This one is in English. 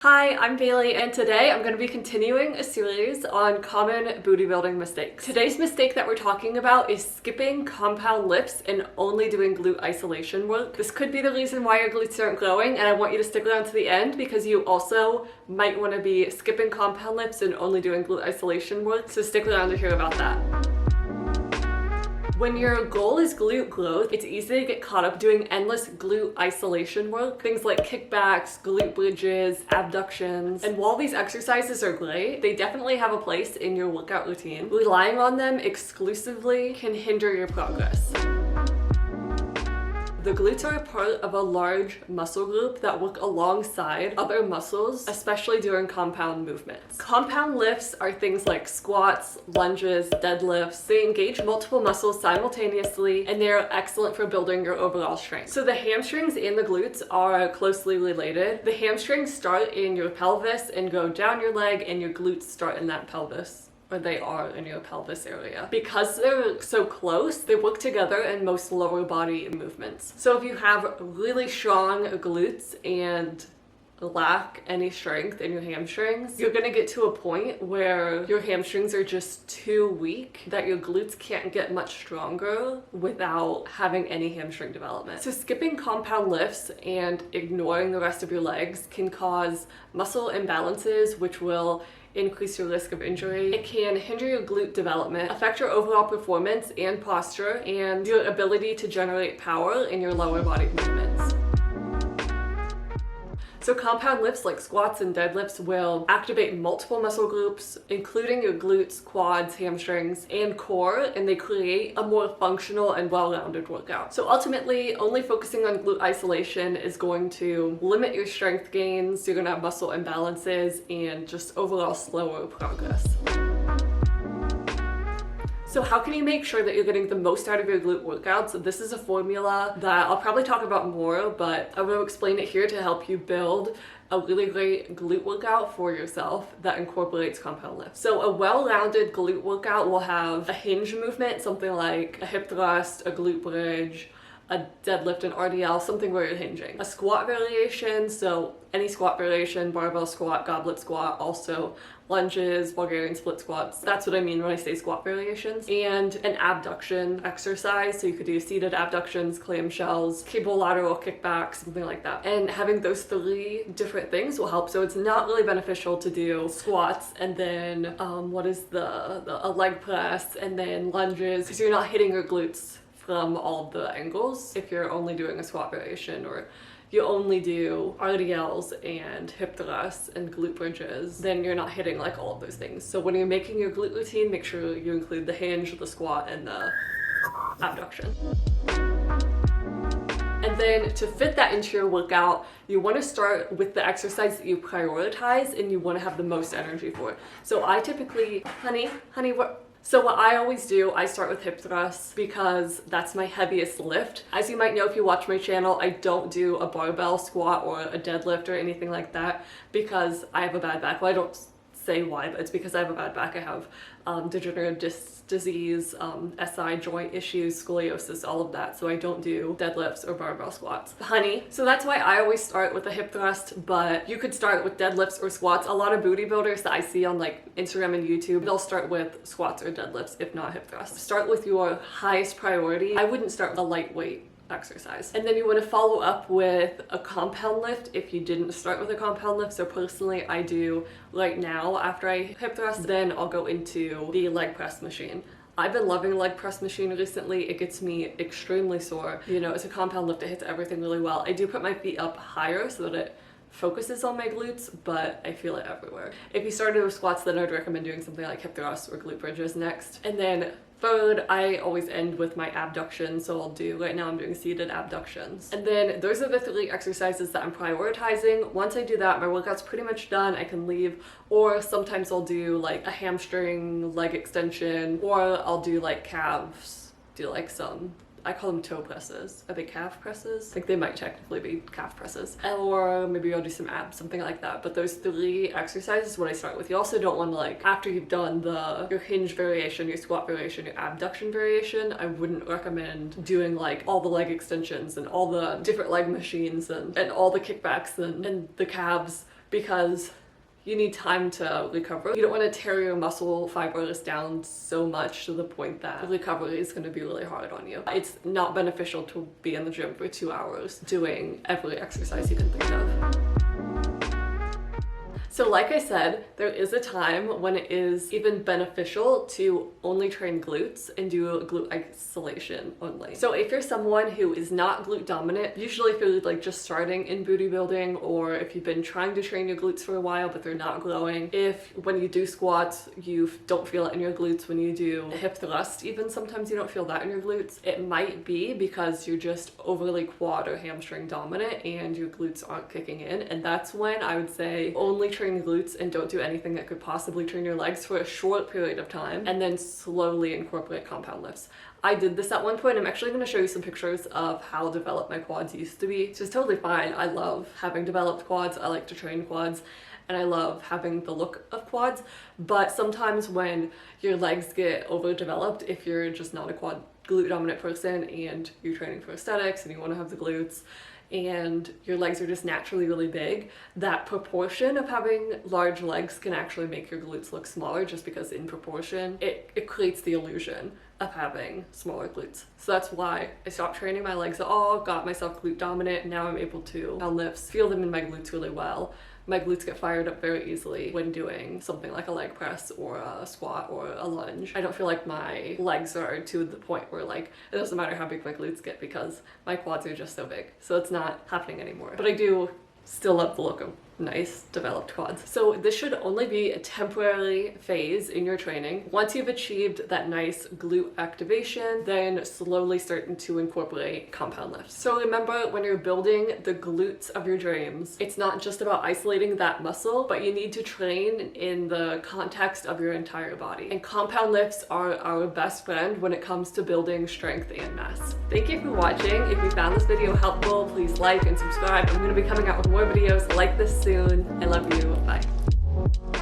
Hi, I'm Bailey, and today I'm going to be continuing a series on common booty building mistakes. Today's mistake that we're talking about is skipping compound lifts and only doing glute isolation work. This could be the reason why your glutes aren't growing, and I want you to stick around to the end because you also might want to be skipping compound lifts and only doing glute isolation work, so stick around to hear about that. When your goal is glute growth, it's easy to get caught up doing endless glute isolation work, things like kickbacks, glute bridges, abductions. And while these exercises are great, they definitely have a place in your workout routine. Relying on them exclusively can hinder your progress. The glutes are a part of a large muscle group that work alongside other muscles, especially during compound movements. Compound lifts are things like squats, lunges, deadlifts. They engage multiple muscles simultaneously, and they're excellent for building your overall strength. So the hamstrings and the glutes are closely related. The hamstrings start in your pelvis and go down your leg, and your glutes start in that pelvis. Or they are in your pelvis area. Because they're so close, they work together in most lower body movements. So if you have really strong glutes and lack any strength in your hamstrings, you're gonna get to a point where your hamstrings are just too weak that your glutes can't get much stronger without having any hamstring development. So skipping compound lifts and ignoring the rest of your legs can cause muscle imbalances, which will increase your risk of injury. It can hinder your glute development, affect your overall performance and posture, and your ability to generate power in your lower body movements. So compound lifts like squats and deadlifts will activate multiple muscle groups, including your glutes, quads, hamstrings, and core, and they create a more functional and well-rounded workout. So ultimately, only focusing on glute isolation is going to limit your strength gains, you're gonna have muscle imbalances, and just overall slower progress. So how can you make sure that you're getting the most out of your glute workouts? This is a formula that I'll probably talk about more, but I'm going to explain it here to help you build a really great glute workout for yourself that incorporates compound lifts. So a well-rounded glute workout will have a hinge movement, something like a hip thrust, a glute bridge, a deadlift and RDL, something where you're hinging. A squat variation, so any squat variation, barbell squat, goblet squat, also lunges, Bulgarian split squats. That's what I mean when I say squat variations. And an abduction exercise, so you could do seated abductions, clamshells, cable lateral kickbacks, something like that. And having those three different things will help. So it's not really beneficial to do squats and then a leg press and then lunges, because you're not hitting your glutes from all of the angles if you're only doing a squat variation, or you only do RDLs and hip thrusts and glute bridges, then you're not hitting like all of those things. So when you're making your glute routine, make sure you include the hinge, the squat, and the abduction. And then to fit that into your workout, you want to start with the exercise that you prioritize and you want to have the most energy for. So I typically, So what I always do, I start with hip thrusts because that's my heaviest lift. As you might know if you watch my channel, I don't do a barbell squat or a deadlift or anything like that because I have a bad back. Well, I don't say why, but it's because I have a bad back. I have degenerative disc disease, SI joint issues, scoliosis, all of that. So I don't do deadlifts or barbell squats. So that's why I always start with a hip thrust, but you could start with deadlifts or squats. A lot of booty builders that I see on like Instagram and YouTube, they'll start with squats or deadlifts, if not hip thrusts. Start with your highest priority. I wouldn't start with a lightweight exercise. And then you want to follow up with a compound lift if you didn't start with a compound lift. So personally, I do right now after I hip thrust, then I'll go into the leg press machine. I've been loving leg press machine recently. It gets me extremely sore. You know, it's a compound lift, it hits everything really well. I do put my feet up higher so that it focuses on my glutes, but I feel it everywhere. If you started with squats, then I'd recommend doing something like hip thrusts or glute bridges next. And then third, I always end with my abduction, so right now I'm doing seated abductions. And then those are the three exercises that I'm prioritizing. Once I do that, my workout's pretty much done, I can leave, or sometimes I'll do like a hamstring leg extension, or I'll do like calves, do like some I call them toe presses. Are they calf presses? I think they might technically be calf presses. Or maybe I'll do some abs, something like that. But those three exercises is what I start with. You also don't want to, like, after you've done your hinge variation, your squat variation, your abduction variation, I wouldn't recommend doing like all the leg extensions and all the different leg machines and all the kickbacks and the calves because you need time to recover. You don't want to tear your muscle fibers down so much to the point that recovery is going to be really hard on you. It's not beneficial to be in the gym for 2 hours doing every exercise you can think of. So like I said, there is a time when it is even beneficial to only train glutes and do glute isolation only. So if you're someone who is not glute dominant, usually if you're like just starting in booty building, or if you've been trying to train your glutes for a while but they're not growing, if when you do squats you don't feel it in your glutes, when you do hip thrust even sometimes you don't feel that in your glutes, it might be because you're just overly quad or hamstring dominant and your glutes aren't kicking in. And that's when I would say only train glutes and don't do anything that could possibly train your legs for a short period of time, and then slowly incorporate compound lifts. I did this at one point. I'm actually going to show you some pictures of how developed my quads used to be, which is totally fine. I love having developed quads. I like to train quads and I love having the look of quads, but sometimes when your legs get overdeveloped, if you're just not a quad glute dominant person and you're training for aesthetics and you want to have the glutes, and your legs are just naturally really big, that proportion of having large legs can actually make your glutes look smaller, just because in proportion it creates the illusion of having smaller glutes. So that's why I stopped training my legs at all, got myself glute dominant, and now I'm able to on lifts feel them in my glutes really well. My glutes get fired up very easily when doing something like a leg press or a squat or a lunge. I don't feel like my legs are to the point where like it doesn't matter how big my glutes get because my quads are just so big. So it's not happening anymore. But I do still love the look of nice developed quads. So this should only be a temporary phase in your training. Once you've achieved that nice glute activation, then slowly starting to incorporate compound lifts. So remember, when you're building the glutes of your dreams, it's not just about isolating that muscle, but you need to train in the context of your entire body. And compound lifts are our best friend when it comes to building strength and mass. Thank you for watching. If you found this video helpful, please like and subscribe. I'm going to be coming out with more videos like this soon. I love you. Bye.